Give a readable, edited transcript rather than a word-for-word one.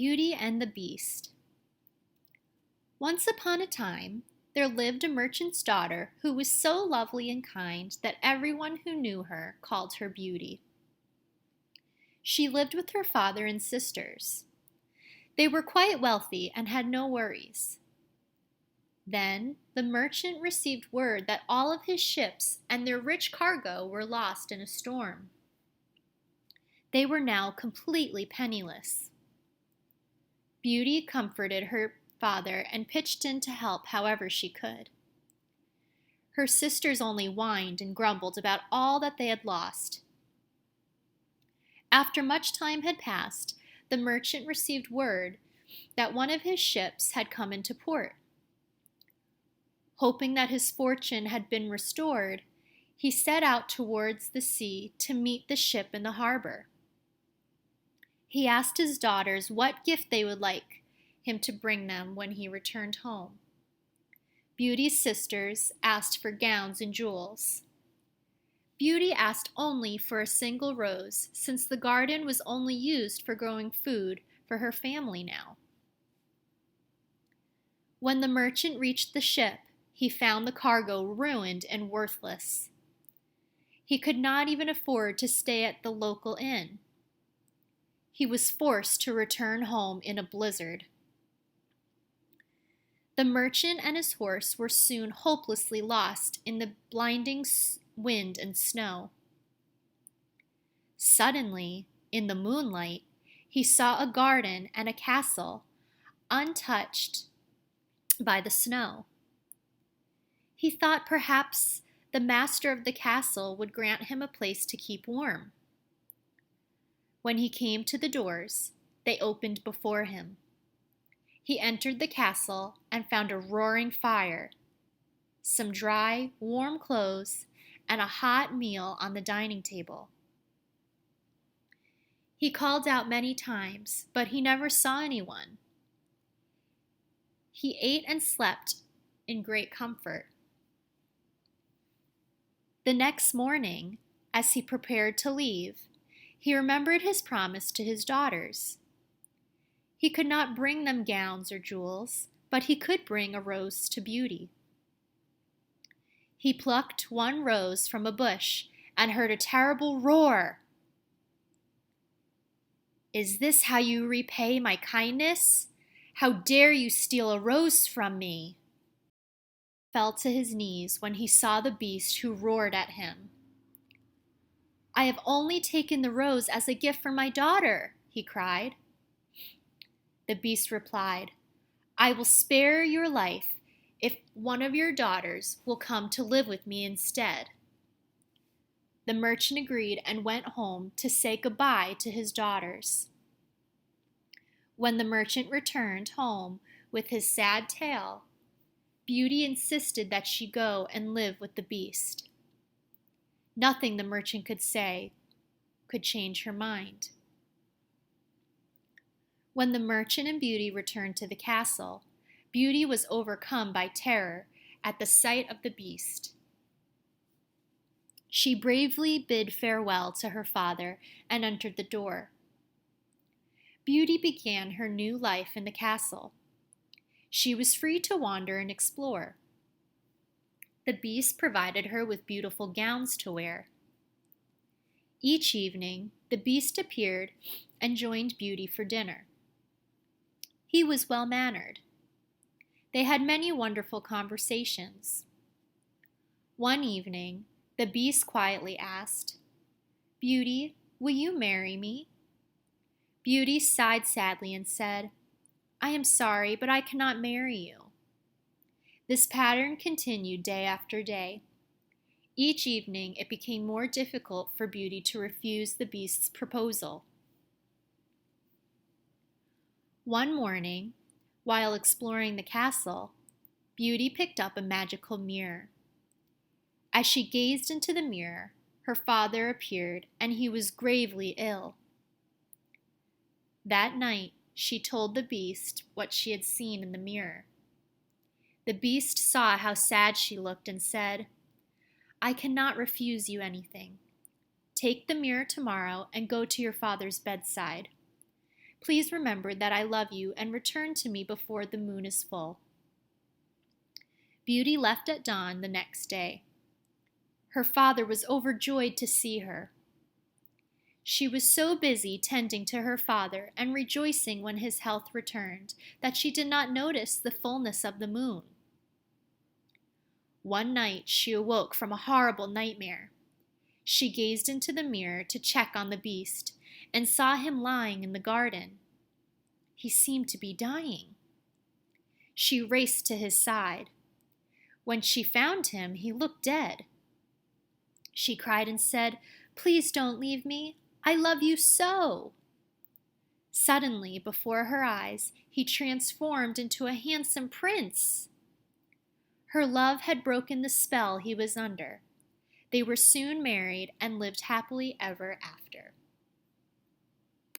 Beauty and the Beast. Once upon a time, there lived a merchant's daughter who was so lovely and kind that everyone who knew her called her Beauty. She lived with her father and sisters. They were quite wealthy and had no worries. Then the merchant received word that all of his ships and their rich cargo were lost in a storm. They were now completely penniless. Beauty comforted her father and pitched in to help however she could. Her sisters only whined and grumbled about all that they had lost. After much time had passed, the merchant received word that one of his ships had come into port. Hoping that his fortune had been restored, he set out towards the sea to meet the ship in the harbor. He asked his daughters what gift they would like him to bring them when he returned home. Beauty's sisters asked for gowns and jewels. Beauty asked only for a single rose, since the garden was only used for growing food for her family now. When the merchant reached the ship, he found the cargo ruined and worthless. He could not even afford to stay at the local inn. He was forced to return home in a blizzard. The merchant and his horse were soon hopelessly lost in the blinding wind and snow. Suddenly, in the moonlight, he saw a garden and a castle untouched by the snow. He thought perhaps the master of the castle would grant him a place to keep warm. When he came to the doors, they opened before him. He entered the castle and found a roaring fire, some dry, warm clothes, and a hot meal on the dining table. He called out many times, but he never saw anyone. He ate and slept in great comfort. The next morning, as he prepared to leave, he remembered his promise to his daughters. He could not bring them gowns or jewels, but he could bring a rose to Beauty. He plucked one rose from a bush and heard a terrible roar. "Is this how you repay my kindness? How dare you steal a rose from me?" He fell to his knees when he saw the beast who roared at him. "I have only taken the rose as a gift for my daughter," he cried. The beast replied, "I will spare your life if one of your daughters will come to live with me instead." The merchant agreed and went home to say goodbye to his daughters. When the merchant returned home with his sad tale, Beauty insisted that she go and live with the beast. Nothing the merchant could say could change her mind. When the merchant and Beauty returned to the castle, Beauty was overcome by terror at the sight of the beast. She bravely bid farewell to her father and entered the door. Beauty began her new life in the castle. She was free to wander and explore. The beast provided her with beautiful gowns to wear. Each evening, the beast appeared and joined Beauty for dinner. He was well-mannered. They had many wonderful conversations. One evening, the beast quietly asked, "Beauty, will you marry me?" Beauty sighed sadly and said, "I am sorry, but I cannot marry you." This pattern continued day after day. Each evening, it became more difficult for Beauty to refuse the beast's proposal. One morning, while exploring the castle, Beauty picked up a magical mirror. As she gazed into the mirror, her father appeared, and he was gravely ill. That night, she told the beast what she had seen in the mirror. The beast saw how sad she looked and said, "I cannot refuse you anything. Take the mirror tomorrow and go to your father's bedside. Please remember that I love you and return to me before the moon is full." Beauty left at dawn the next day. Her father was overjoyed to see her. She was so busy tending to her father and rejoicing when his health returned that she did not notice the fullness of the moon. One night she awoke from a horrible nightmare. She gazed into the mirror to check on the beast and saw him lying in the garden. He seemed to be dying. She raced to his side. When she found him, he looked dead. She cried and said, "Please don't leave me. I love you so." Suddenly, before her eyes, he transformed into a handsome prince. Her love had broken the spell he was under. They were soon married and lived happily ever after.